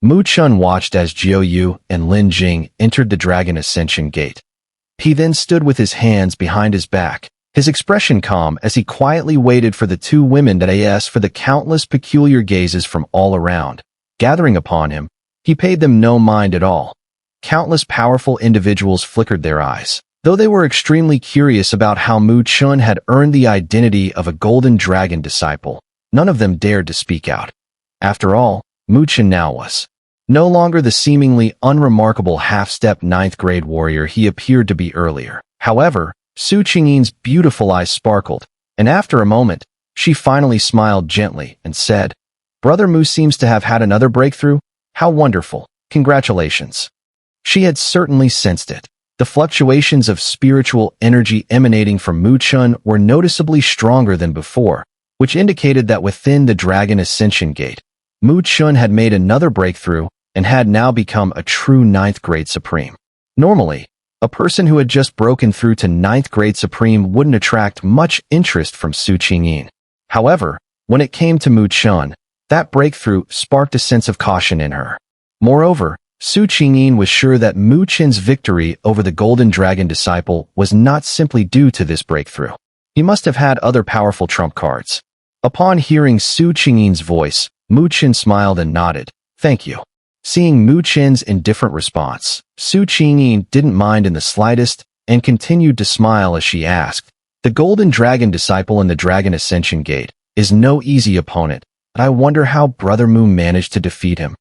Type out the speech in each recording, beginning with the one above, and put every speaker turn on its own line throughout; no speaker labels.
Mu Chen watched as Jiu Yu and Lin Jing entered the Dragon Ascension gate. He then stood with his hands behind his back, his expression calm as he quietly waited for the two women that asked for the countless peculiar gazes from all around. Gathering upon him, he paid them no mind at all. Countless powerful individuals flickered their eyes, though they were extremely curious about how Mu Chen had earned the identity of a golden dragon disciple. None of them dared to speak out. After all, Mu Chen now was no longer the seemingly unremarkable half-step ninth-grade warrior he appeared to be earlier. However, Su Qingyin's beautiful eyes sparkled, and after a moment, she finally smiled gently and said, "Brother Mu seems to have had another breakthrough. How wonderful. Congratulations." She had certainly sensed it. The fluctuations of spiritual energy emanating from Mu Chen were noticeably stronger than before, which indicated that within the Dragon Ascension gate, Mu Chen had made another breakthrough and had now become a true ninth-grade Supreme. Normally, a person who had just broken through to ninth-grade Supreme wouldn't attract much interest from Su Qingyin. However, when it came to Mu Chen, that breakthrough sparked a sense of caution in her. Moreover, Su Qingyin was sure that Mu Chen's victory over the Golden Dragon Disciple was not simply due to this breakthrough. He must have had other powerful trump cards. Upon hearing Su Qingyin's voice, Mu Chen smiled and nodded. "Thank you." Seeing Mu Chen's indifferent response, Su Qingyin didn't mind in the slightest and continued to smile as she asked, "The Golden Dragon Disciple in the Dragon Ascension Gate is no easy opponent, but I wonder how Brother Mu managed to defeat him."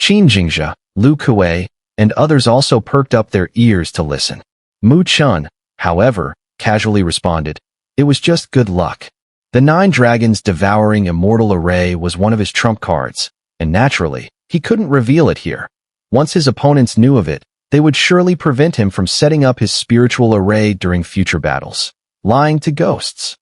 Qin Jingzhe, Lu Kuei, and others also perked up their ears to listen. Mu Chen, however, casually responded, "It was just good luck." The 9 Dragons Devouring Immortal Array was one of his trump cards, and naturally, he couldn't reveal it here. Once his opponents knew of it, they would surely prevent him from setting up his spiritual array during future battles. Lying to ghosts.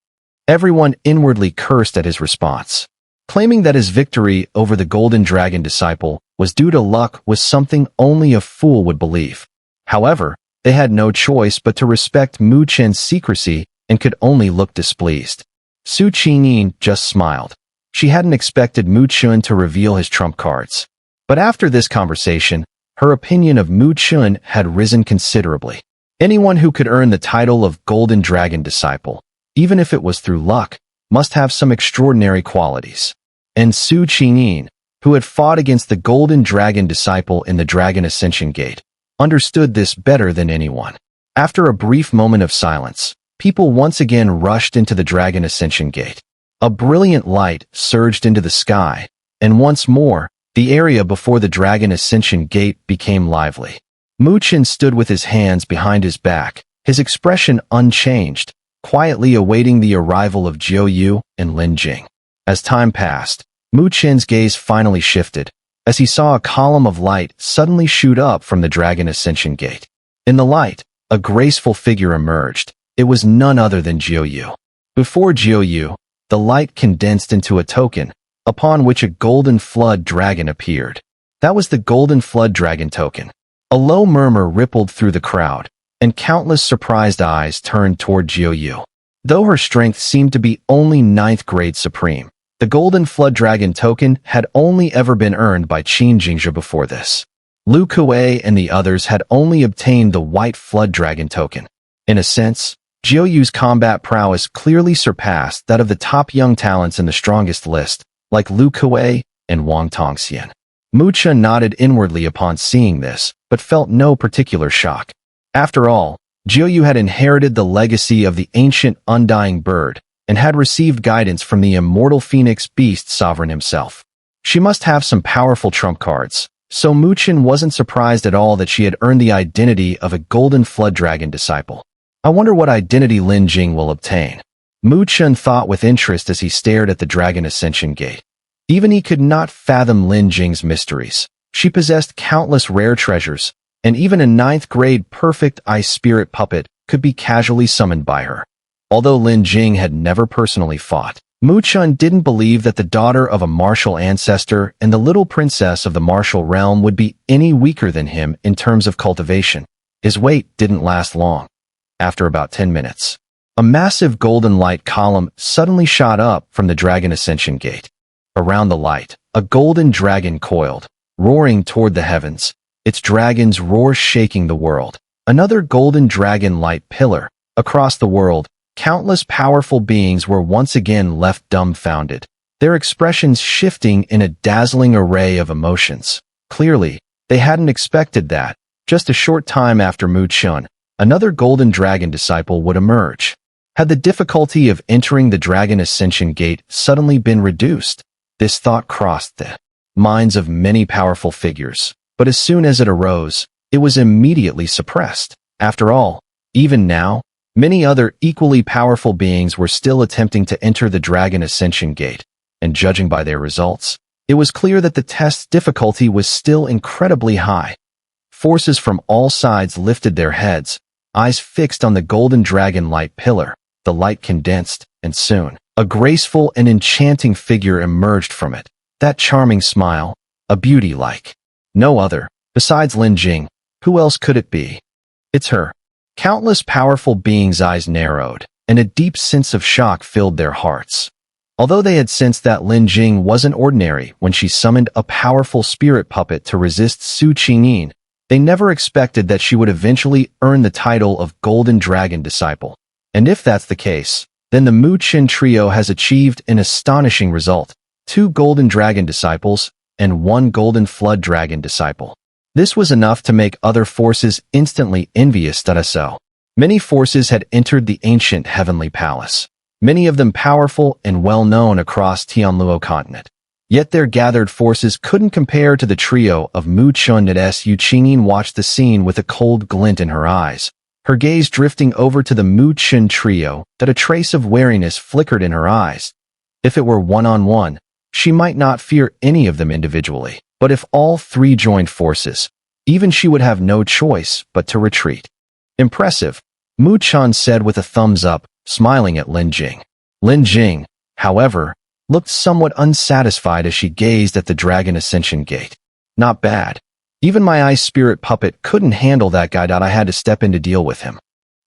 Everyone inwardly cursed at his response. Claiming that his victory over the Golden Dragon Disciple was due to luck was something only a fool would believe. However, they had no choice but to respect Mu Chen's secrecy and could only look displeased. Su Qingyin just smiled. She hadn't expected Mu Chen to reveal his trump cards. But after this conversation, her opinion of Mu Chen had risen considerably. Anyone who could earn the title of Golden Dragon Disciple, even if it was through luck, must have some extraordinary qualities. And Su Qingyin, who had fought against the Golden Dragon Disciple in the Dragon Ascension Gate, understood this better than anyone. After a brief moment of silence, people once again rushed into the Dragon Ascension Gate. A brilliant light surged into the sky, and once more, the area before the Dragon Ascension Gate became lively. Mu Chen stood with his hands behind his back, his expression unchanged, quietly awaiting the arrival of Jiu Yu and Lin Jing. As time passed, Mu Chen's gaze finally shifted, as he saw a column of light suddenly shoot up from the Dragon Ascension Gate. In the light, a graceful figure emerged. It was none other than Jiu Yu. Before Jiu Yu, the light condensed into a token, upon which a golden flood dragon appeared. That was the golden flood dragon token. A low murmur rippled through the crowd, and countless surprised eyes turned toward Jiu Yu. Though her strength seemed to be only 9th grade supreme, the golden flood dragon token had only ever been earned by Qin Jingzhe before this. Lu Kuei and the others had only obtained the white flood dragon token. In a sense, Jiu Yu's combat prowess clearly surpassed that of the top young talents in the strongest list, like Lu Kuei and Wang Tongxian. Mu Chen nodded inwardly upon seeing this, but felt no particular shock. After all, Jiu Yu had inherited the legacy of the ancient undying bird and had received guidance from the immortal phoenix beast sovereign himself. She must have some powerful trump cards, so Mu Chen wasn't surprised at all that she had earned the identity of a golden flood dragon disciple. I wonder what identity Lin Jing will obtain. Mu Chen thought with interest as he stared at the Dragon Ascension Gate. Even he could not fathom Lin Jing's mysteries. She possessed countless rare treasures, and even a 9th grade perfect ice spirit puppet could be casually summoned by her. Although Lin Jing had never personally fought, Mu Chen didn't believe that the daughter of a martial ancestor and the little princess of the martial realm would be any weaker than him in terms of cultivation. His wait didn't last long. After about 10 minutes, a massive golden light column suddenly shot up from the Dragon Ascension Gate. Around the light, a golden dragon coiled, roaring toward the heavens, its dragon's roar shaking the world. Another golden dragon light pillar. Across the world, countless powerful beings were once again left dumbfounded, their expressions shifting in a dazzling array of emotions. Clearly, they hadn't expected that, just a short time after Mu Chen, another golden dragon disciple would emerge. Had the difficulty of entering the Dragon Ascension Gate suddenly been reduced? This thought crossed the minds of many powerful figures, but as soon as it arose, it was immediately suppressed. After all, even now, many other equally powerful beings were still attempting to enter the Dragon Ascension Gate, and judging by their results, it was clear that the test's difficulty was still incredibly high. Forces from all sides lifted their heads, eyes fixed on the golden dragon light pillar. The light condensed, and soon, a graceful and enchanting figure emerged from it. That charming smile, a beauty like no other. Besides Lin Jing, who else could it be? It's her. Countless powerful beings' eyes narrowed, and a deep sense of shock filled their hearts. Although they had sensed that Lin Jing wasn't ordinary when she summoned a powerful spirit puppet to resist Su Qingyin, they never expected that she would eventually earn the title of Golden Dragon Disciple. And if that's the case, then the Mu Chen trio has achieved an astonishing result: 2 Golden Dragon Disciples and 1 Golden Flood Dragon Disciple. This was enough to make other forces instantly envious. So many forces had entered the ancient heavenly palace, many of them powerful and well-known across Tianluo continent. Yet their gathered forces couldn't compare to the trio of Mu Chen. Su Qingyin watched the scene with a cold glint in her eyes, her gaze drifting over to the Mu Chen trio. That a trace of wariness flickered in her eyes. If it were one-on-one, she might not fear any of them individually, but if all 3 joined forces, even she would have no choice but to retreat. Impressive, Mu Chen said with a thumbs up, smiling at Lin Jing. Lin Jing, however, looked somewhat unsatisfied as she gazed at the Dragon Ascension Gate. Not bad. Even my ice spirit puppet couldn't handle that guy. I had to step in to deal with him.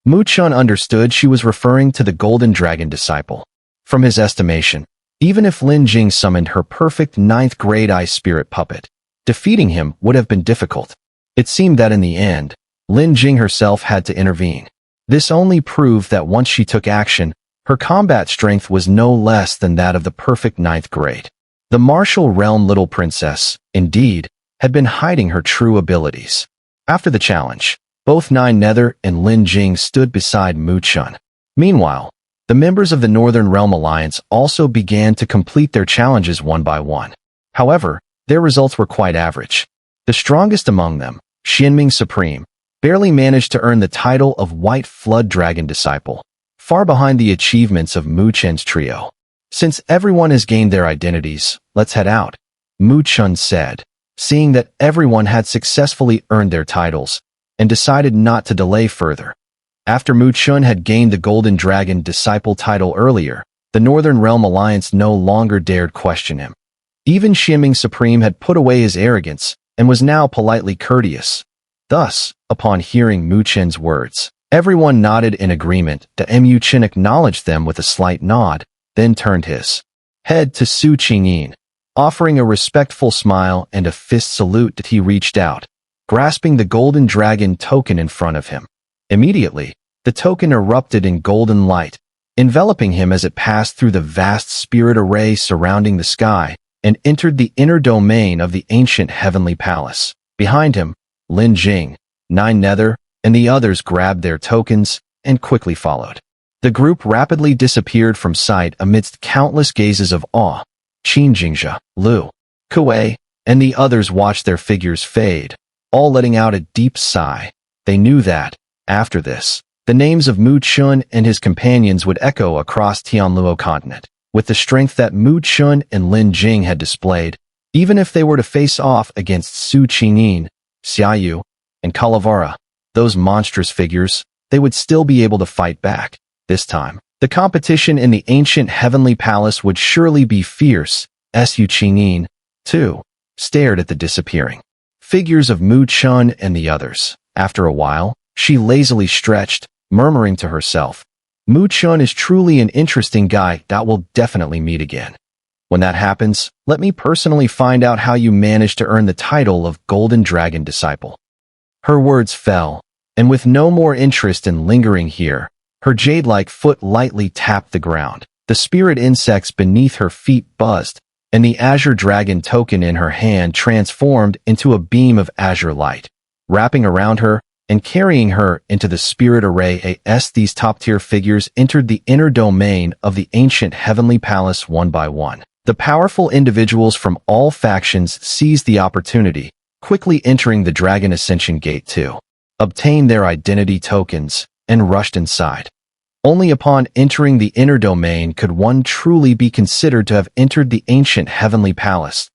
Mu Chen understood she was referring to the Golden Dragon Disciple. From his estimation, even if Lin Jing summoned her perfect 9th grade ice spirit puppet, defeating him would have been difficult. It seemed that in the end, Lin Jing herself had to intervene. This only proved that once she took action, her combat strength was no less than that of the perfect 9th grade. The martial realm little princess, indeed, had been hiding her true abilities. After the challenge, both Nine Nether and Lin Jing stood beside Mu Chen. Meanwhile, the members of the Northern Realm Alliance also began to complete their challenges one by one. However, their results were quite average. The strongest among them, Xianming Supreme, barely managed to earn the title of White Flood Dragon Disciple, far behind the achievements of Mu Chen's trio. Since everyone has gained their identities, let's head out, Mu Chen said, seeing that everyone had successfully earned their titles, and decided not to delay further. After Mu Chen had gained the Golden Dragon Disciple title earlier, the Northern Realm Alliance no longer dared question him. Even Xianming Supreme had put away his arrogance and was now politely courteous. Thus, upon hearing Mu Chen's words, everyone nodded in agreement. Mu Chen acknowledged them with a slight nod, then turned his head to Su Qingyin. Offering a respectful smile and a fist salute that he reached out, grasping the golden dragon token in front of him. Immediately, the token erupted in golden light, enveloping him as it passed through the vast spirit array surrounding the sky and entered the inner domain of the ancient heavenly palace. Behind him, Lin Jing, Nine Nether, and the others grabbed their tokens and quickly followed. The group rapidly disappeared from sight amidst countless gazes of awe. Qin Jingzhe, Lu, Kuei, and the others watched their figures fade, all letting out a deep sigh. They knew that, after this, the names of Mu Chen and his companions would echo across Tianluo continent. With the strength that Mu Chen and Lin Jing had displayed, even if they were to face off against Su Qingyin, Xiaoyu, and Calavera, those monstrous figures, they would still be able to fight back. This time, the competition in the ancient heavenly palace would surely be fierce. Su Qingyin, too, stared at the disappearing figures of Mu Chen and the others. After a while, she lazily stretched, murmuring to herself, Mu Chen is truly an interesting guy that we'll definitely meet again. When that happens, let me personally find out how you managed to earn the title of Golden Dragon Disciple." Her words fell, and with no more interest in lingering here, her jade-like foot lightly tapped the ground. The spirit insects beneath her feet buzzed, and the azure dragon token in her hand transformed into a beam of azure light, wrapping around her and carrying her into the spirit array as these top-tier figures entered the inner domain of the ancient heavenly palace one by one. The powerful individuals from all factions seized the opportunity, quickly entering the Dragon Ascension Gate to obtain their identity tokens, and rushed inside. Only upon entering the inner domain could one truly be considered to have entered the ancient heavenly palace.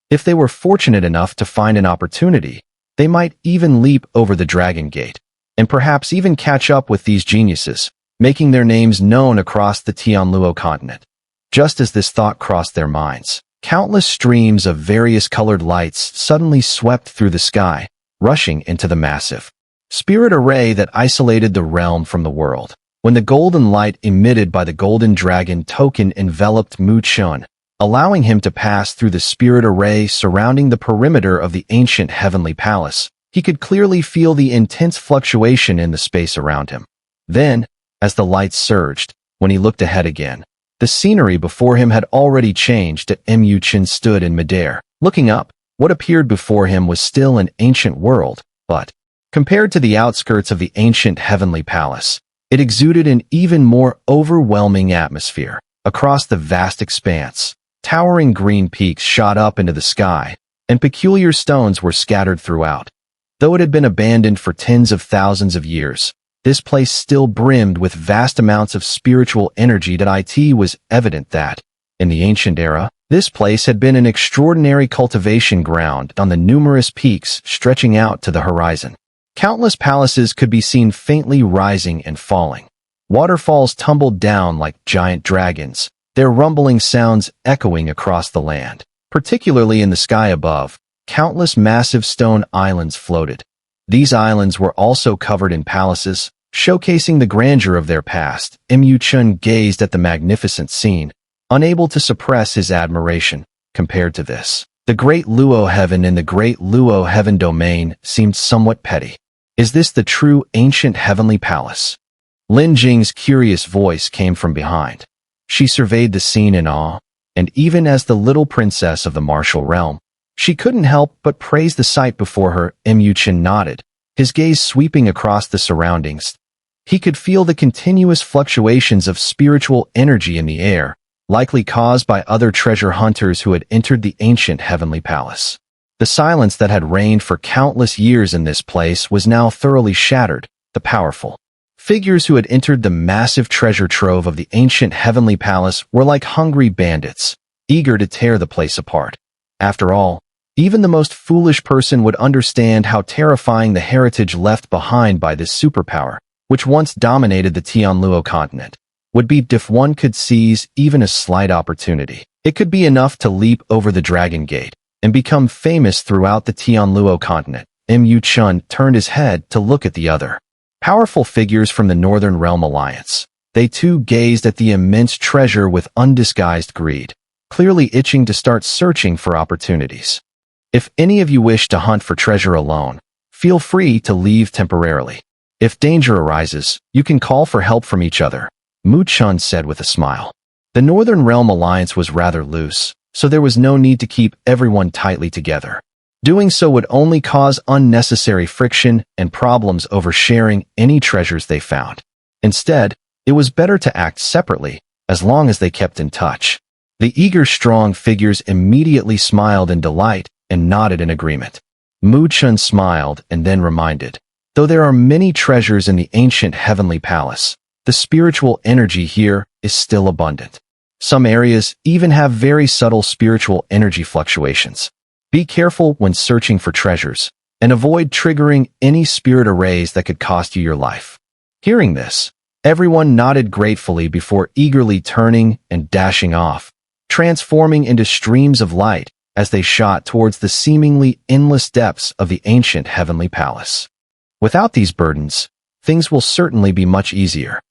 If they were fortunate enough to find an opportunity, they might even leap over the Dragon Gate, and perhaps even catch up with these geniuses, making their names known across the Tianluo continent. Just as this thought crossed their minds, countless streams of various colored lights suddenly swept through the sky, rushing into the massive spirit array that isolated the realm from the world. When the golden light emitted by the golden dragon token enveloped Chen, allowing him to pass through the spirit array surrounding the perimeter of the ancient heavenly palace, he could clearly feel the intense fluctuation in the space around him. Then, as the lights surged, when he looked ahead again, the scenery before him had already changed. Chen stood in midair. Looking up, what appeared before him was still an ancient world, but, compared to the outskirts of the ancient heavenly palace, it exuded an even more overwhelming atmosphere. Across the vast expanse, towering green peaks shot up into the sky, and peculiar stones were scattered throughout. Though it had been abandoned for tens of thousands of years, this place still brimmed with vast amounts of spiritual energy. It was evident that, in the ancient era, this place had been an extraordinary cultivation ground on the numerous peaks stretching out to the horizon. Countless palaces could be seen faintly rising and falling. Waterfalls tumbled down like giant dragons, their rumbling sounds echoing across the land. Particularly in the sky above, countless massive stone islands floated. These islands were also covered in palaces, showcasing the grandeur of their past. Chen gazed at the magnificent scene, unable to suppress his admiration. Compared to this, the Great Luo Heaven in the Great Luo Heaven domain seemed somewhat petty. Is this the true ancient heavenly palace? Lin Jing's curious voice came from behind. She surveyed the scene in awe, and even as the little princess of the martial realm, she couldn't help but praise the sight before her. Chen nodded, his gaze sweeping across the surroundings. He could feel the continuous fluctuations of spiritual energy in the air, likely caused by other treasure hunters who had entered the ancient heavenly palace. The silence that had reigned for countless years in this place was now thoroughly shattered. The powerful figures who had entered the massive treasure trove of the ancient heavenly palace were like hungry bandits, eager to tear the place apart. After all, even the most foolish person would understand how terrifying the heritage left behind by this superpower, which once dominated the Tianluo continent, would be if one could seize even a slight opportunity. It could be enough to leap over the Dragon Gate and become famous throughout the Tianluo continent. Chen turned his head to look at the other powerful figures from the Northern Realm Alliance. They too gazed at the immense treasure with undisguised greed, clearly itching to start searching for opportunities. If any of you wish to hunt for treasure alone, feel free to leave temporarily. If danger arises, you can call for help from each other, Chen said with a smile. The Northern Realm Alliance was rather loose, so there was no need to keep everyone tightly together. Doing so would only cause unnecessary friction and problems over sharing any treasures they found. Instead, it was better to act separately, as long as they kept in touch. The eager, strong figures immediately smiled in delight and nodded in agreement. Chen smiled and then reminded, though there are many treasures in the ancient heavenly palace, the spiritual energy here is still abundant. Some areas even have very subtle spiritual energy fluctuations. Be careful when searching for treasures, and avoid triggering any spirit arrays that could cost you your life. Hearing this, everyone nodded gratefully before eagerly turning and dashing off, transforming into streams of light as they shot towards the seemingly endless depths of the ancient heavenly palace. Without these burdens, things will certainly be much easier.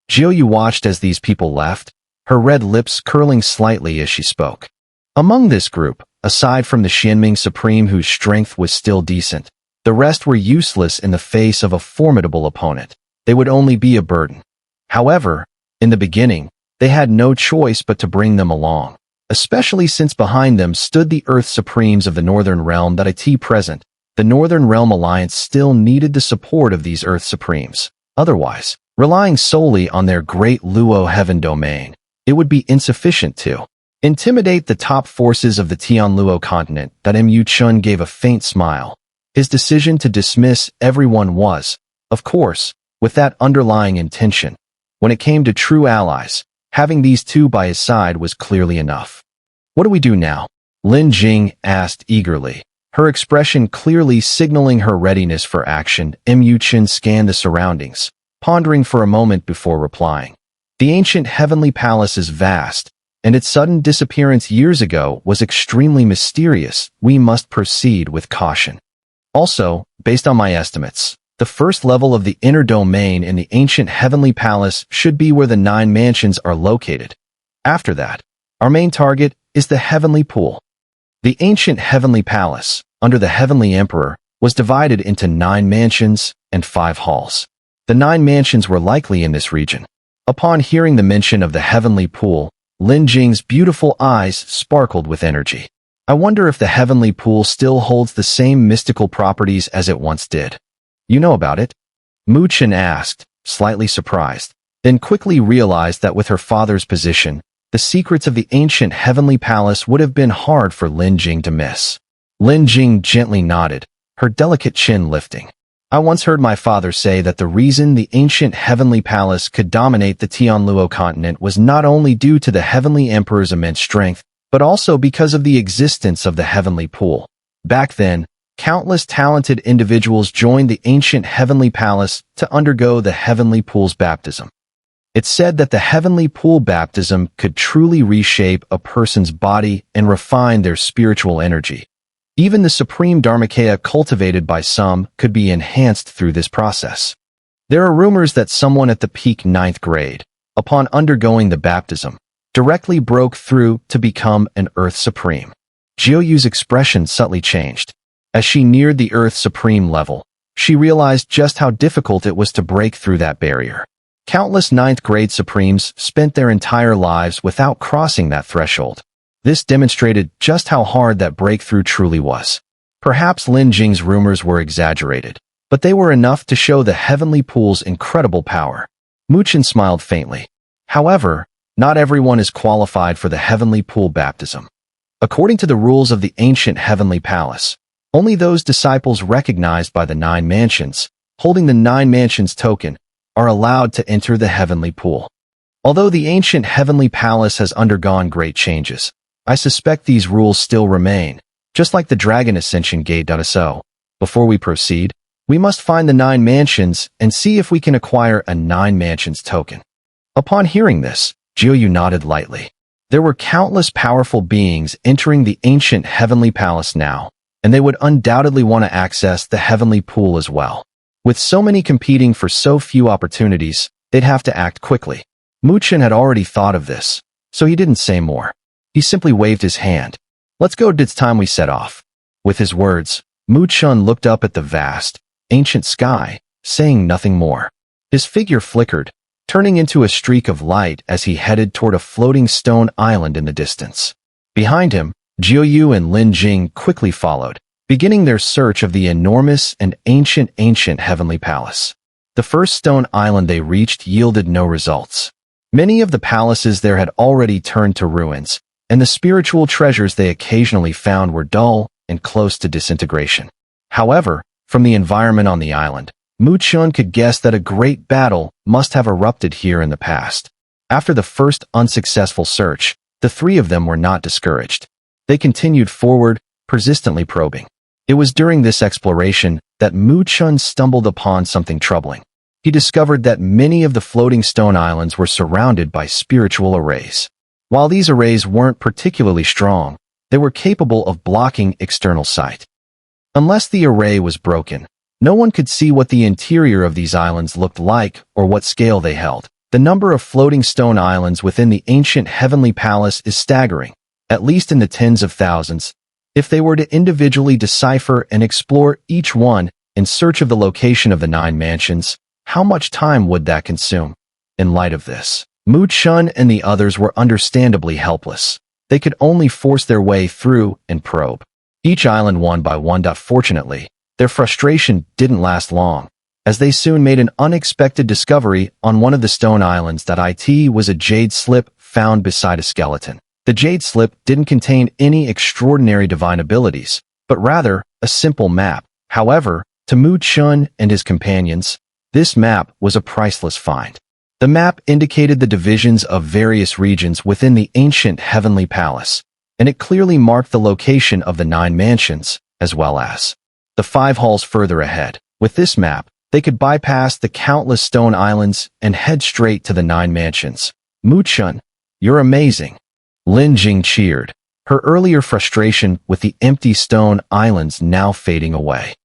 Jiu watched as these people left, her red lips curling slightly as she spoke. Among this group, aside from the Xianming Supreme whose strength was still decent, the rest were useless in the face of a formidable opponent. They would only be a burden. However, in the beginning, they had no choice but to bring them along, especially since behind them stood the Earth Supremes of the Northern Realm that at present, the Northern Realm Alliance still needed the support of these Earth Supremes. Otherwise, relying solely on their great Luo Heaven domain, it would be insufficient to intimidate the top forces of the Tianluo continent. That Chen gave a faint smile. His decision to dismiss everyone was, of course, with that underlying intention. When it came to true allies, having these two by his side was clearly enough. What do we do now? Lin Jing asked eagerly, her expression clearly signaling her readiness for action. Chen scanned the surroundings, pondering for a moment before replying. The ancient heavenly palace is vast, and its sudden disappearance years ago was extremely mysterious. We must proceed with caution. Also, based on my estimates, the first level of the inner domain in the ancient heavenly palace should be where the 9 mansions are located. After that, our main target is the heavenly pool. The ancient heavenly palace, under the heavenly emperor, was divided into 9 mansions and 5 halls. The 9 mansions were likely in this region. Upon hearing the mention of the heavenly pool, Lin Jing's beautiful eyes sparkled with energy. I wonder if the heavenly pool still holds the same mystical properties as it once did. You know about it? Chen asked, slightly surprised, then quickly realized that with her father's position, the secrets of the ancient heavenly palace would have been hard for Lin Jing to miss. Lin Jing gently nodded, her delicate chin lifting. I once heard my father say that the reason the ancient heavenly palace could dominate the Tianluo continent was not only due to the heavenly emperor's immense strength, but also because of the existence of the heavenly pool. Back then, countless talented individuals joined the ancient heavenly palace to undergo the heavenly pool's baptism. It's said that the heavenly pool baptism could truly reshape a person's body and refine their spiritual energy. Even the supreme Dharmakaya cultivated by some could be enhanced through this process. There are rumors that someone at the peak 9th grade, upon undergoing the baptism, directly broke through to become an Earth Supreme. Jiuyu's expression subtly changed. As she neared the Earth Supreme level, she realized just how difficult it was to break through that barrier. Countless 9th grade Supremes spent their entire lives without crossing that threshold. This demonstrated just how hard that breakthrough truly was. Perhaps Lin Jing's rumors were exaggerated, but they were enough to show the heavenly pool's incredible power. Chen smiled faintly. However, not everyone is qualified for the heavenly pool baptism. According to the rules of the ancient heavenly palace, only those disciples recognized by the 9 mansions, holding the 9 mansions token, are allowed to enter the heavenly pool. Although the ancient heavenly palace has undergone great changes, I suspect these rules still remain, just like the Dragon Ascension Gate. So, before we proceed, we must find the 9 mansions and see if we can acquire a 9 mansions token. Upon hearing this, Jiuyu nodded lightly. There were countless powerful beings entering the ancient heavenly palace now, and they would undoubtedly want to access the heavenly pool as well. With so many competing for so few opportunities, they'd have to act quickly. Chen had already thought of this, so he didn't say more. He simply waved his hand. Let's go, it's time we set off. With his words, Chen looked up at the vast, ancient sky, saying nothing more. His figure flickered, turning into a streak of light as he headed toward a floating stone island in the distance. Behind him, Jiuyu and Lin Jing quickly followed, beginning their search of the enormous and ancient heavenly palace. The first stone island they reached yielded no results. Many of the palaces there had already turned to ruins, and the spiritual treasures they occasionally found were dull and close to disintegration. However, from the environment on the island, Chen could guess that a great battle must have erupted here in the past. After the first unsuccessful search, the 3 of them were not discouraged. They continued forward, persistently probing. It was during this exploration that Chen stumbled upon something troubling. He discovered that many of the floating stone islands were surrounded by spiritual arrays. While these arrays weren't particularly strong, they were capable of blocking external sight. Unless the array was broken, no one could see what the interior of these islands looked like or what scale they held. The number of floating stone islands within the ancient heavenly palace is staggering. at least in the tens of thousands. If they were to individually decipher and explore each one in search of the location of the 9 mansions, how much time would that consume? In light of this, Chen and the others were understandably helpless. They could only force their way through and probe each island one by one. Fortunately, their frustration didn't last long, as they soon made an unexpected discovery on one of the stone islands. It was a jade slip found beside a skeleton. The jade slip didn't contain any extraordinary divine abilities, but rather a simple map. However, to Chen and his companions, this map was a priceless find. The map indicated the divisions of various regions within the ancient heavenly palace, and it clearly marked the location of the 9 mansions, as well as the 5 halls further ahead. With this map, they could bypass the countless stone islands and head straight to the 9 mansions. Chen, you're amazing. Lin Jing cheered, her earlier frustration with the empty stone islands now fading away.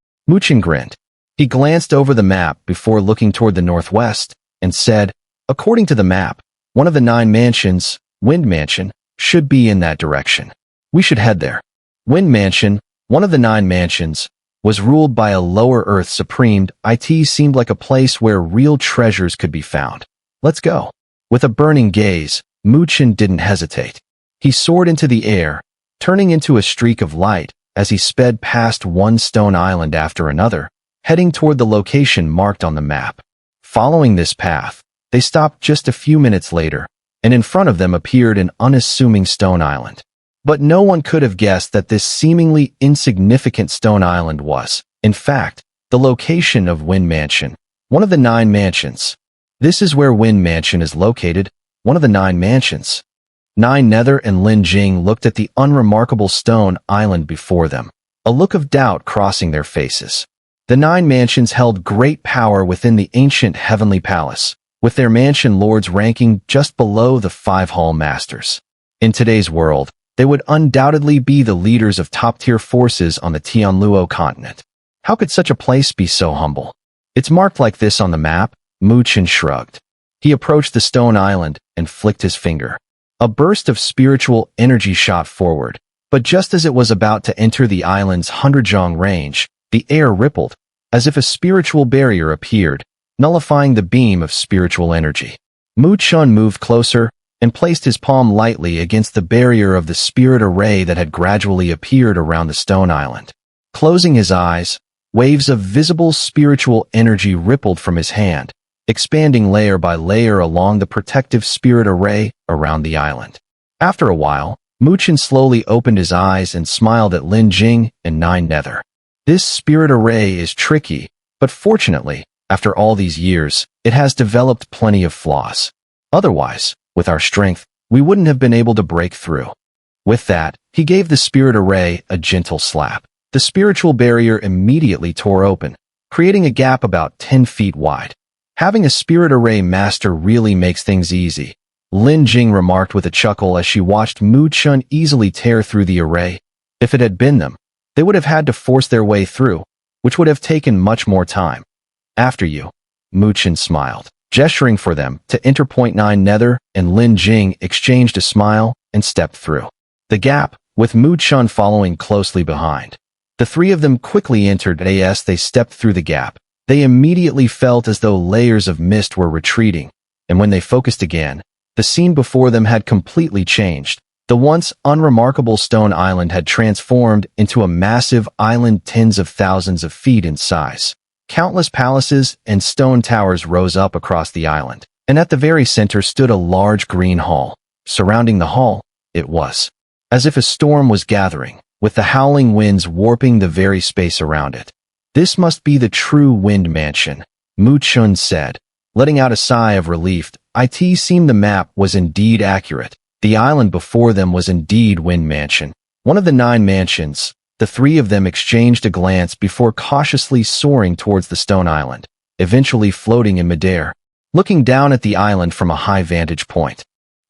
Chen grinned. He glanced over the map before looking toward the northwest and said, according to the map, one of the 9 mansions, Wind Mansion, should be in that direction. We should head there. Wind Mansion, one of the 9 mansions, was ruled by a lower earth supreme. It seemed like a place where real treasures could be found. Let's go. With a burning gaze, Chen didn't hesitate. He soared into the air, turning into a streak of light as he sped past one stone island after another, heading toward the location marked on the map. Following this path, they stopped just a few minutes later, and in front of them appeared an unassuming stone island. But no one could have guessed that this seemingly insignificant stone island was, in fact, the location of Wind Mansion, one of the 9 mansions. This is where Wind Mansion is located, one of the 9 mansions. Nether and Lin Jing looked at the unremarkable stone island before them, a look of doubt crossing their faces. The 9 mansions held great power within the ancient heavenly palace, with their mansion lords ranking just below the 5 hall masters. In today's world, they would undoubtedly be the leaders of top-tier forces on the Tianluo continent. How could such a place be so humble? It's marked like this on the map. Chen shrugged. He approached the stone island and flicked his finger. A burst of spiritual energy shot forward, but just as it was about to enter the island's 100-zhang range, the air rippled, as if a spiritual barrier appeared, nullifying the beam of spiritual energy. Chen moved closer and placed his palm lightly against the barrier of the spirit array that had gradually appeared around the stone island. Closing his eyes, waves of visible spiritual energy rippled from his hand, expanding layer by layer along the protective spirit array around the island. After a while, Chen slowly opened his eyes and smiled at Lin Jing and Nether. This spirit array is tricky, but fortunately, after all these years, it has developed plenty of flaws. Otherwise, with our strength, we wouldn't have been able to break through. With that, he gave the spirit array a gentle slap. The spiritual barrier immediately tore open, creating a gap about 10 feet wide. Having a spirit array master really makes things easy, Lin Jing remarked with a chuckle as she watched Chen easily tear through the array. If it had been them, they would have had to force their way through, which would have taken much more time. After you, Chen smiled, gesturing for them to enter. Nether and Lin Jing exchanged a smile and stepped through the gap, with Chen following closely behind. The 3 of them quickly entered. As they stepped through the gap, they immediately felt as though layers of mist were retreating, and when they focused again, the scene before them had completely changed. The once unremarkable stone island had transformed into a massive island tens of thousands of feet in size. Countless palaces and stone towers rose up across the island, and at the very center stood a large green hall. Surrounding the hall, it was as if a storm was gathering, with the howling winds warping the very space around it. This must be the true Wind Mansion, Chen said, letting out a sigh of relief. It seemed the map was indeed accurate. The island before them was indeed Wind Mansion, one of the 9 mansions. The 3 of them exchanged a glance before cautiously soaring towards the stone island, eventually floating in midair, looking down at the island from a high vantage point.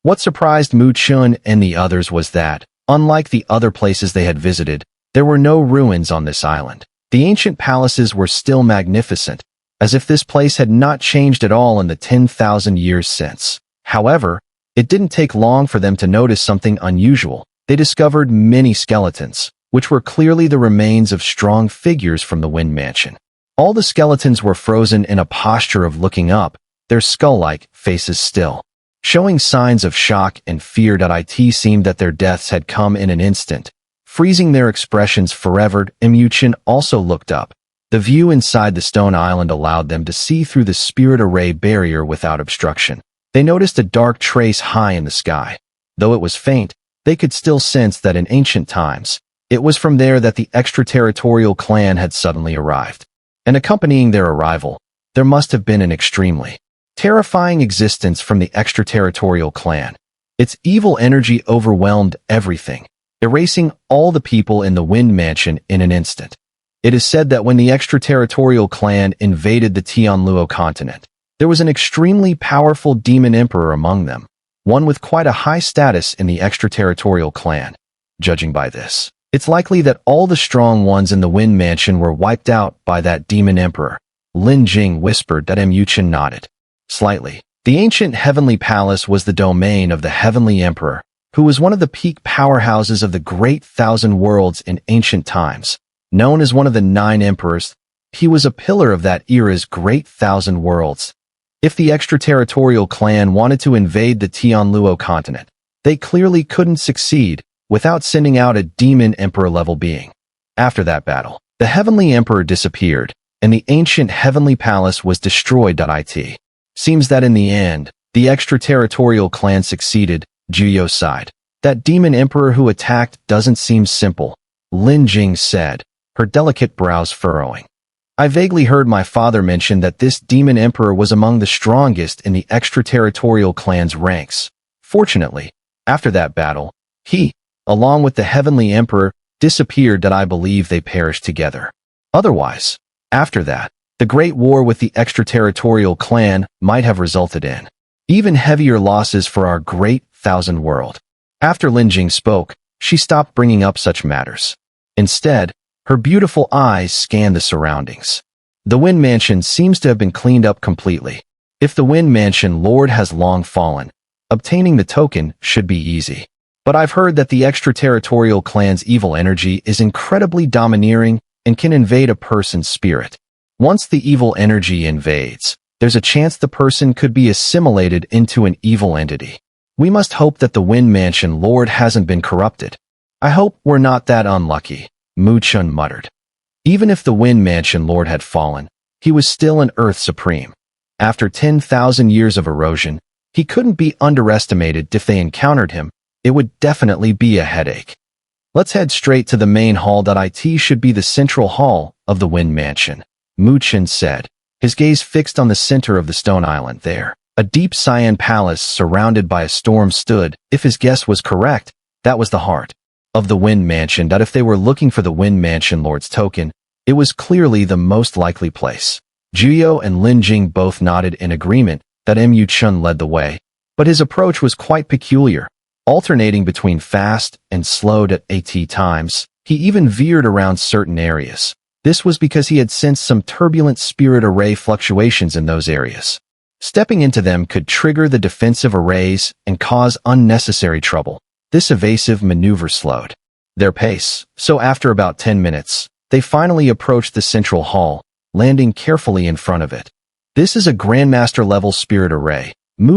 What surprised Chen and the others was that, unlike the other places they had visited, there were no ruins on this island. The ancient palaces were still magnificent, as if this place had not changed at all in the 10,000 years since. However, it didn't take long for them to notice something unusual. they discovered many skeletons, which were clearly the remains of strong figures from the Wind Mansion. All the skeletons were frozen in a posture of looking up, their skull-like faces still, showing signs of shock and fear. It seemed that their deaths had come in an instant, freezing their expressions forever. Chen also looked up. The view inside the stone island allowed them to see through the spirit array barrier without obstruction. They noticed a dark trace high in the sky. Though it was faint, they could still sense that in ancient times, it was from there that the extraterritorial clan had suddenly arrived. And accompanying their arrival, there must have been an extremely terrifying existence from the extraterritorial clan. Its evil energy overwhelmed everything, erasing all the people in the Wind Mansion in an instant. It is said that when the extraterritorial clan invaded the Tianluo continent, there was an extremely powerful demon emperor among them, one with quite a high status in the extraterritorial clan. Judging by this, it's likely that all the strong ones in the Wind Mansion were wiped out by that demon emperor. Lin Jing whispered. Chen nodded slightly. The ancient heavenly palace was the domain of the heavenly emperor, who was one of the peak powerhouses of the Great Thousand Worlds in ancient times. Known as one of the 9 emperors, he was a pillar of that era's Great Thousand Worlds. If the extraterritorial clan wanted to invade the Tianluo continent, they clearly couldn't succeed without sending out a demon emperor-level being. After that battle, the heavenly emperor disappeared, and the ancient heavenly palace was destroyed. It seems that in the end, the extraterritorial clan succeeded. Juyo sighed. That demon emperor who attacked doesn't seem simple, Lin Jing said, her delicate brows furrowing. I vaguely heard my father mention that this demon emperor was among the strongest in the extraterritorial clan's ranks. Fortunately, after that battle, he, along with the heavenly emperor, disappeared. I believe they perished together. Otherwise, after that, the great war with the extraterritorial clan might have resulted in even heavier losses for our Great Thousand World. After Lin Jing spoke, she stopped bringing up such matters. Instead, her beautiful eyes scanned the surroundings. The Wind Mansion seems to have been cleaned up completely. If the Wind Mansion Lord has long fallen, obtaining the token should be easy. But I've heard that the extraterritorial clan's evil energy is incredibly domineering and can invade a person's spirit. Once the evil energy invades, there's a chance the person could be assimilated into an evil entity. We must hope that the Wind Mansion Lord hasn't been corrupted. I hope we're not that unlucky, Chen muttered. Even if the Wind Mansion Lord had fallen, he was still an Earth Supreme. After 10,000 years of erosion, he couldn't be underestimated. If they encountered him, it would definitely be a headache. Let's head straight to the main hall. It should be the central hall of the Wind Mansion, Chen said, his gaze fixed on the center of the stone island. There, a deep cyan palace surrounded by a storm stood. If his guess was correct, that was the heart of the Wind Mansion. If they were looking for the Wind Mansion Lord's token, it was clearly the most likely place. Juyo and Lin Jing both nodded in agreement that Chen led the way, but his approach was quite peculiar, alternating between fast and slowed at times. He even veered around certain areas. This was because he had sensed some turbulent spirit array fluctuations in those areas. Stepping into them could trigger the defensive arrays and cause unnecessary trouble. This evasive maneuver slowed their pace, so after about 10 minutes, they finally approached the central hall, landing carefully in front of it. This is a Grandmaster-level spirit array,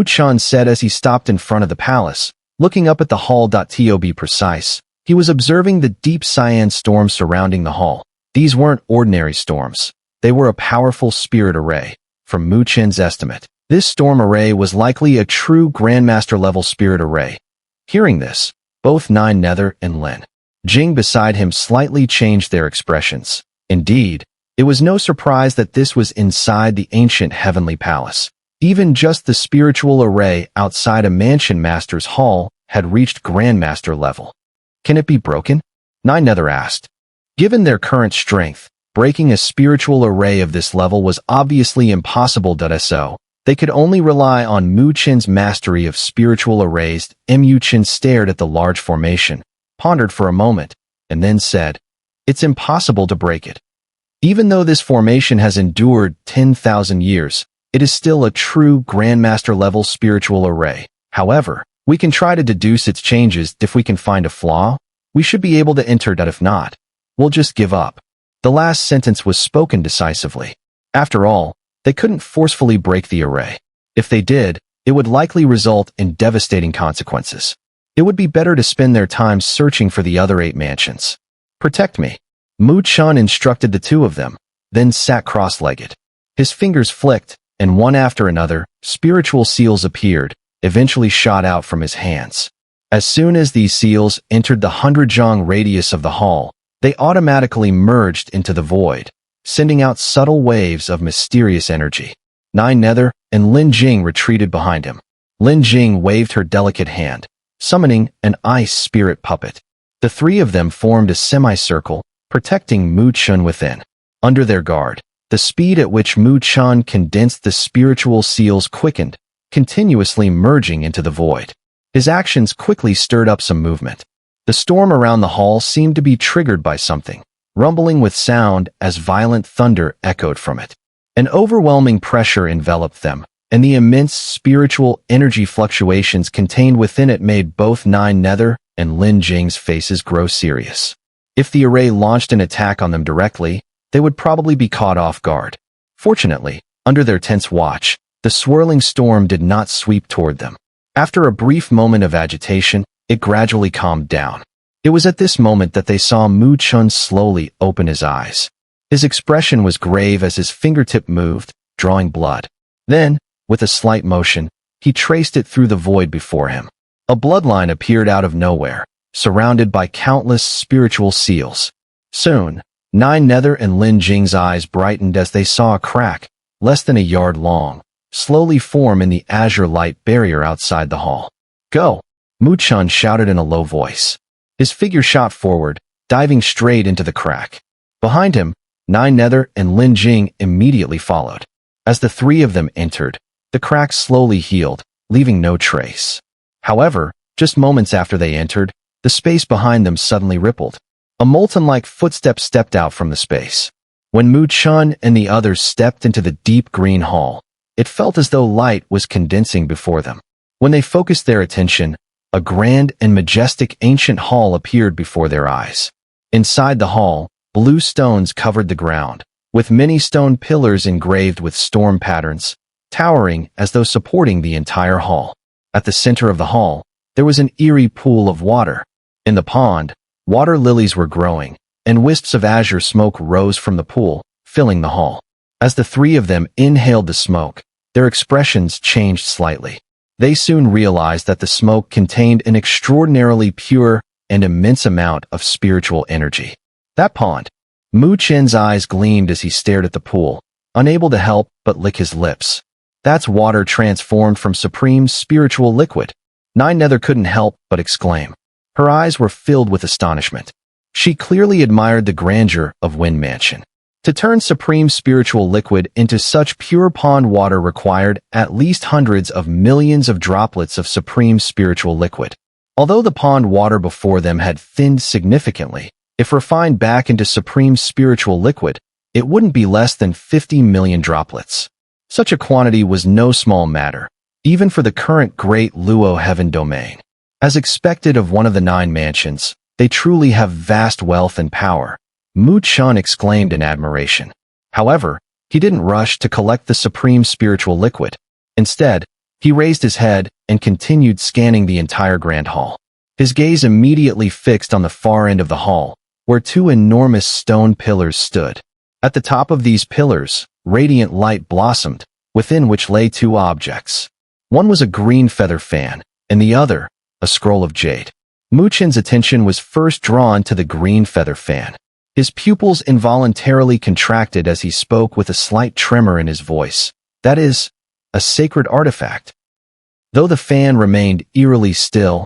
Chen said as he stopped in front of the palace, looking up at the hall. To be precise, he was observing the deep cyan storm surrounding the hall. These weren't ordinary storms. They were a powerful spirit array. From Chen's estimate, this storm array was likely a true Grandmaster-level spirit array. Hearing this, both Nine Nether and Lin Jing beside him slightly changed their expressions. Indeed, it was no surprise that this was inside the ancient heavenly palace. Even just the spiritual array outside a mansion master's hall had reached Grandmaster level. Can it be broken? Nine Nether asked. Given their current strength, breaking a spiritual array of this level was obviously impossible. So, they could only rely on Chen's mastery of spiritual arrays. Chen stared at the large formation, pondered for a moment, and then said, "It's impossible to break it. Even though this formation has endured 10,000 years, it is still a true Grandmaster-level spiritual array. However, We can try to deduce its changes. If we can find a flaw, we should be able to enter that. If not, we'll just give up. The last sentence was spoken decisively. After all, they couldn't forcefully break the array. If they did, it would likely result in devastating consequences. It would be better to spend their time searching for the other 8 mansions. Protect me. Chen instructed the 2 of them, then sat cross-legged. His fingers flicked, and one after another, spiritual seals appeared, eventually shot out from his hands. As soon as these seals entered the 100-zhang radius of the hall, they automatically merged into the void, sending out subtle waves of mysterious energy. Xun'er and Lin Jing retreated behind him. Lin Jing waved her delicate hand, summoning an ice spirit puppet. The 3 of them formed a semicircle, protecting Chen within. Under their guard, the speed at which Chen condensed the spiritual seals quickened, continuously merging into the void. His actions quickly stirred up some movement. The storm around the hall seemed to be triggered by something, rumbling with sound as violent thunder echoed from it. An overwhelming pressure enveloped them, and the immense spiritual energy fluctuations contained within it made both Xun'er and Lin Jing's faces grow serious. If the array launched an attack on them directly, they would probably be caught off guard. Fortunately, under their tense watch, the swirling storm did not sweep toward them. After a brief moment of agitation, it gradually calmed down. It was at this moment that they saw Chen slowly open his eyes. His expression was grave as his fingertip moved, drawing blood. Then, with a slight motion, he traced it through the void before him. A bloodline appeared out of nowhere, surrounded by countless spiritual seals. Soon, Xun'er and Lin Jing's eyes brightened as they saw a crack, less than a yard long, slowly form in the azure light barrier outside the hall. "Go!" Chen shouted in a low voice. His figure shot forward, diving straight into the crack. Behind him, Xun'er and Lin Jing immediately followed. As the 3 of them entered, the crack slowly healed, leaving no trace. However, just moments after they entered, the space behind them suddenly rippled. A molten-like footstep stepped out from the space. When Chen and the others stepped into the deep green hall, it felt as though light was condensing before them. When they focused their attention, a grand and majestic ancient hall appeared before their eyes. Inside the hall, blue stones covered the ground, with many stone pillars engraved with storm patterns, towering as though supporting the entire hall. At the center of the hall, there was an eerie pool of water. In the pond, water lilies were growing, and wisps of azure smoke rose from the pool, filling the hall. As the 3 of them inhaled the smoke, their expressions changed slightly. They soon realized that the smoke contained an extraordinarily pure and immense amount of spiritual energy. That pond. Chen's eyes gleamed as he stared at the pool, unable to help but lick his lips. That's water transformed from supreme spiritual liquid. Xun'er couldn't help but exclaim. Her eyes were filled with astonishment. She clearly admired the grandeur of Wind Mansion. To turn supreme spiritual liquid into such pure pond water required at least hundreds of millions of droplets of supreme spiritual liquid. Although the pond water before them had thinned significantly, if refined back into supreme spiritual liquid, it wouldn't be less than 50 million droplets. Such a quantity was no small matter, even for the current Great Luo Heaven domain. As expected of one of the 9 mansions, they truly have vast wealth and power, Chen exclaimed in admiration. However, he didn't rush to collect the supreme spiritual liquid. Instead, he raised his head and continued scanning the entire grand hall. His gaze immediately fixed on the far end of the hall, where 2 enormous stone pillars stood. At the top of these pillars, radiant light blossomed, within which lay 2 objects. One was a green feather fan, and the other, a scroll of jade. Chen's attention was first drawn to the green feather fan. His pupils involuntarily contracted as he spoke with a slight tremor in his voice. That is, a sacred artifact. Though the fan remained eerily still,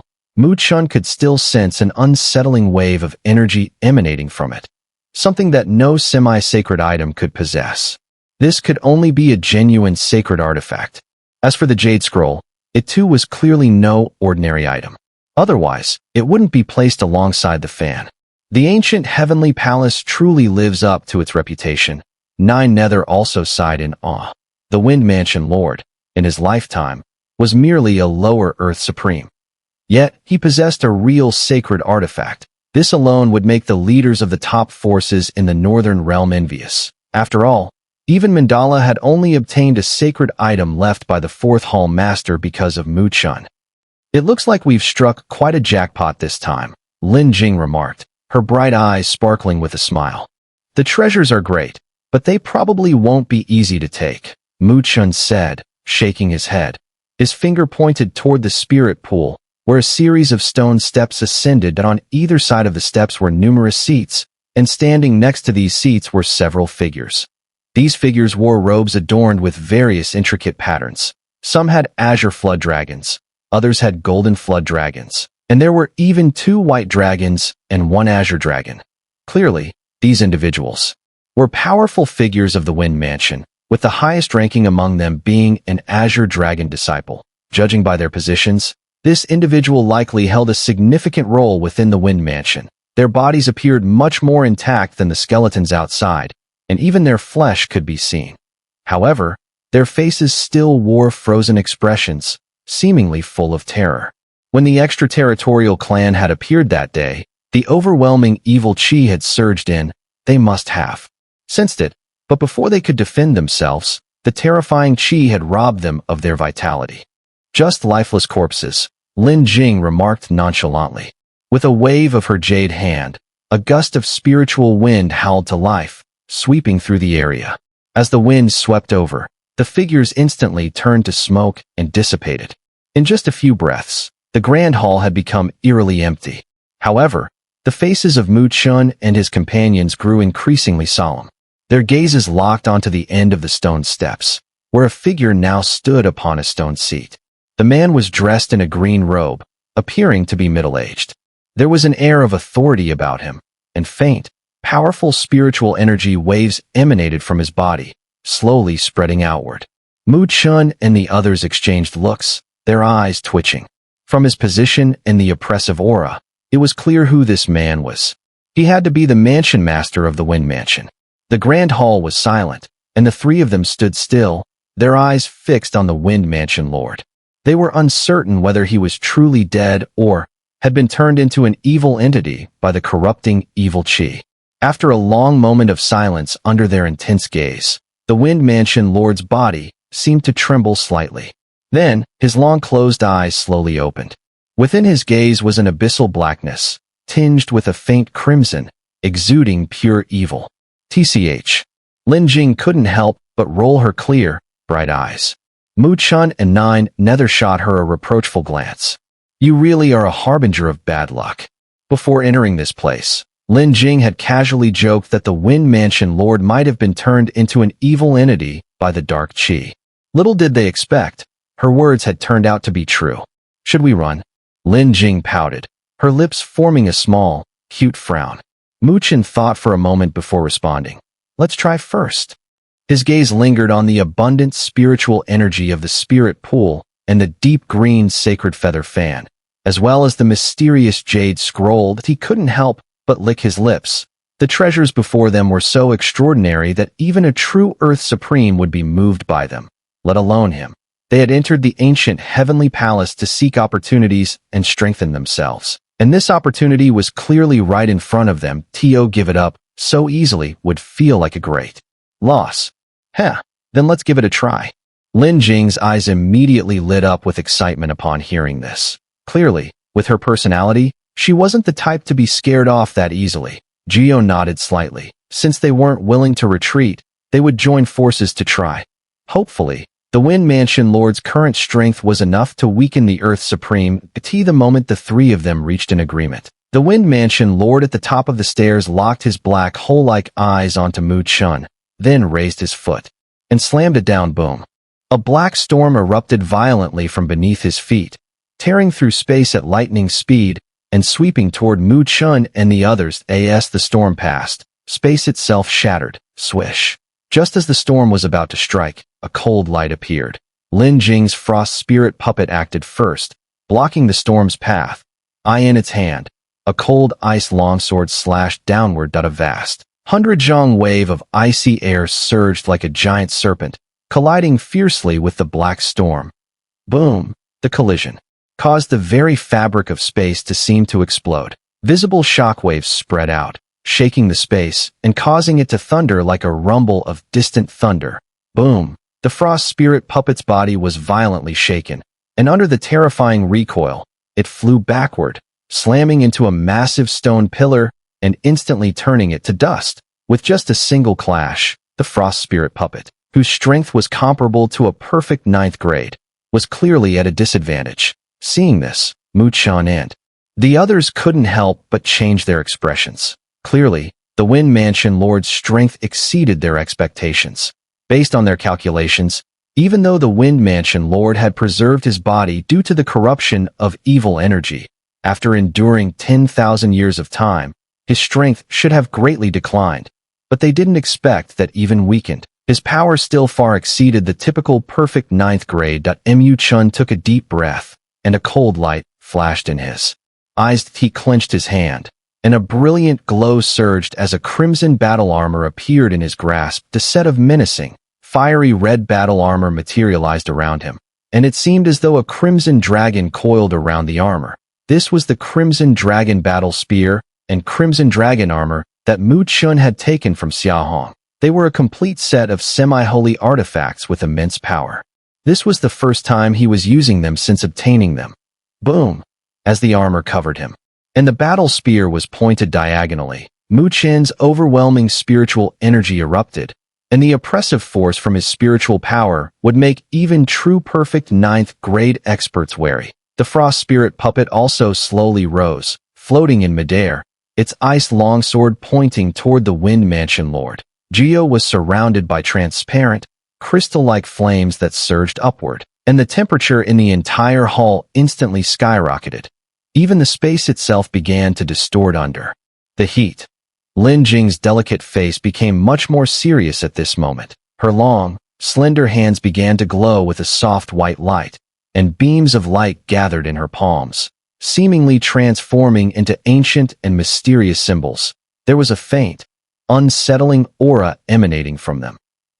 Chen could still sense an unsettling wave of energy emanating from it, something that no semi-sacred item could possess. This could only be a genuine sacred artifact. As for the jade scroll, it too was clearly no ordinary item. Otherwise, it wouldn't be placed alongside the fan. The ancient heavenly palace truly lives up to its reputation. Xun'er also sighed in awe. The Wind Mansion Lord, in his lifetime, was merely a lower Earth Supreme. Yet, he possessed a real sacred artifact. This alone would make the leaders of the top forces in the Northern Realm envious. After all, even Mandala had only obtained a sacred item left by the Fourth Hall Master because of Mu Chun. "It looks like we've struck quite a jackpot this time," Lin Jing remarked, her bright eyes sparkling with a smile. "The treasures are great, but they probably won't be easy to take," Mu Chun said, shaking his head. His finger pointed toward the spirit pool, where a series of stone steps ascended, and on either side of the steps were numerous seats, and standing next to these seats were several figures. These figures wore robes adorned with various intricate patterns. Some had azure flood dragons, others had golden flood dragons, and there were even 2 white dragons and 1 azure dragon. Clearly, these individuals were powerful figures of the Wind Mansion, with the highest ranking among them being an azure dragon disciple. Judging by their positions, this individual likely held a significant role within the Wind Mansion. Their bodies appeared much more intact than the skeletons outside, and even their flesh could be seen. However, their faces still wore frozen expressions, seemingly full of terror. When the extraterritorial clan had appeared that day, the overwhelming evil chi had surged in. They must have sensed it, but before they could defend themselves, the terrifying chi had robbed them of their vitality. "Just lifeless corpses," Lin Jing remarked nonchalantly. With a wave of her jade hand, a gust of spiritual wind howled to life, sweeping through the area. As the wind swept over, the figures instantly turned to smoke and dissipated. In just a few breaths, the grand hall had become eerily empty. However, the faces of Mu Chun and his companions grew increasingly solemn. Their gazes locked onto the end of the stone steps, where a figure now stood upon a stone seat. The man was dressed in a green robe, appearing to be middle-aged. There was an air of authority about him, and faint, powerful spiritual energy waves emanated from his body, slowly spreading outward. Mu Chun and the others exchanged looks, their eyes twitching. From his position and the oppressive aura, it was clear who this man was. He had to be the mansion master of the Wind Mansion. The grand hall was silent, and the 3 of them stood still, their eyes fixed on the Wind Mansion Lord. They were uncertain whether he was truly dead or had been turned into an evil entity by the corrupting evil chi. After a long moment of silence under their intense gaze, the Wind Mansion Lord's body seemed to tremble slightly. Then, his long closed eyes slowly opened. Within his gaze was an abyssal blackness, tinged with a faint crimson, exuding pure evil. TCH. Lin Jing couldn't help but roll her clear, bright eyes. Mu Chun and Nine Nether shot her a reproachful glance. "You really are a harbinger of bad luck." Before entering this place, Lin Jing had casually joked that the Wind Mansion Lord might have been turned into an evil entity by the dark chi. Little did they expect, her words had turned out to be true. "Should we run?" Lin Jing pouted, her lips forming a small, cute frown. Mu Chun thought for a moment before responding. "Let's try first." His gaze lingered on the abundant spiritual energy of the spirit pool and the deep green sacred feather fan, as well as the mysterious jade scroll that he couldn't help but lick his lips. The treasures before them were so extraordinary that even a true Earth Supreme would be moved by them, let alone him. They had entered the ancient heavenly palace to seek opportunities and strengthen themselves. And this opportunity was clearly right in front of them. To give it up so easily would feel like a great loss. Then let's give it a try. Lin Jing's eyes immediately lit up with excitement upon hearing this. Clearly, with her personality, she wasn't the type to be scared off that easily. Geo nodded slightly. Since they weren't willing to retreat, they would join forces to try. Hopefully, the Wind Mansion Lord's current strength was enough to weaken the Earth Supreme. The moment the 3 of them reached an agreement, the Wind Mansion Lord at the top of the stairs locked his black hole-like eyes onto Mu Chun, then raised his foot and slammed it down. Boom. A black storm erupted violently from beneath his feet, tearing through space at lightning speed and sweeping toward Mu Chun and the others. As the storm passed, space itself shattered. Swish. Just as the storm was about to strike, a cold light appeared. Lin Jing's frost spirit puppet acted first, blocking the storm's path. Eye in its hand, a cold ice longsword slashed downward. A vast 100-zhong wave of icy air surged like a giant serpent, colliding fiercely with the black storm. Boom! The collision caused the very fabric of space to seem to explode. Visible shockwaves spread out, shaking the space and causing it to thunder like a rumble of distant thunder. Boom! The frost spirit puppet's body was violently shaken, and under the terrifying recoil, it flew backward, slamming into a massive stone pillar and instantly turning it to dust. With just a single clash, the frost spirit puppet, whose strength was comparable to a perfect 9th grade, was clearly at a disadvantage. Seeing this, Chen and the others couldn't help but change their expressions. Clearly, the Wind Mansion Lord's strength exceeded their expectations. Based on their calculations, even though the Wind Mansion Lord had preserved his body due to the corruption of evil energy, after enduring 10,000 years of time, his strength should have greatly declined. But they didn't expect that even weakened, his power still far exceeded the typical perfect 9th grade. Chen took a deep breath, and a cold light flashed in his eyes. He clenched his hand, and a brilliant glow surged as a crimson battle armor appeared in his grasp. The set of menacing, fiery red battle armor materialized around him, and it seemed as though a crimson dragon coiled around the armor. This was the Crimson Dragon Battle Spear and Crimson Dragon Armor that Chen had taken from Xiaohong. They were a complete set of semi-holy artifacts with immense power. This was the first time he was using them since obtaining them. Boom! As the armor covered him, and the battle spear was pointed diagonally, Chen's overwhelming spiritual energy erupted, and the oppressive force from his spiritual power would make even true perfect 9th grade experts wary. The frost spirit puppet also slowly rose, floating in midair, its ice longsword pointing toward the Wind Mansion Lord. Geo was surrounded by transparent, crystal-like flames that surged upward, and the temperature in the entire hall instantly skyrocketed. Even the space itself began to distort under the heat. Lin Jing's delicate face became much more serious at this moment. Her long, slender hands began to glow with a soft white light, and beams of light gathered in her palms, seemingly transforming into ancient and mysterious symbols. There was a faint, unsettling aura emanating from them.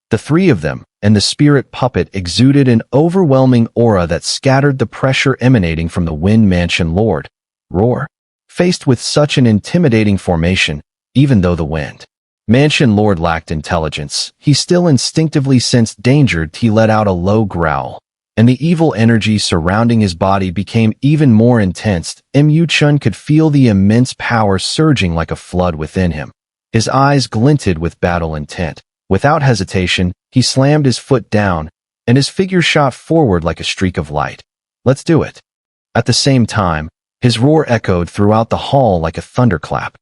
The three of them and the spirit puppet exuded an overwhelming aura that scattered the pressure emanating from the Wind Mansion Lord. Roar. Faced with such an intimidating formation, even though the Wind Mansion Lord lacked intelligence, he still instinctively sensed danger. He let out a low growl, and the evil energy surrounding his body became even more intense. Chen could feel the immense power surging like a flood within him. His eyes glinted with battle intent. Without hesitation, he slammed his foot down, and his figure shot forward like a streak of light. Let's do it. At the same time, his roar echoed throughout the hall like a thunderclap.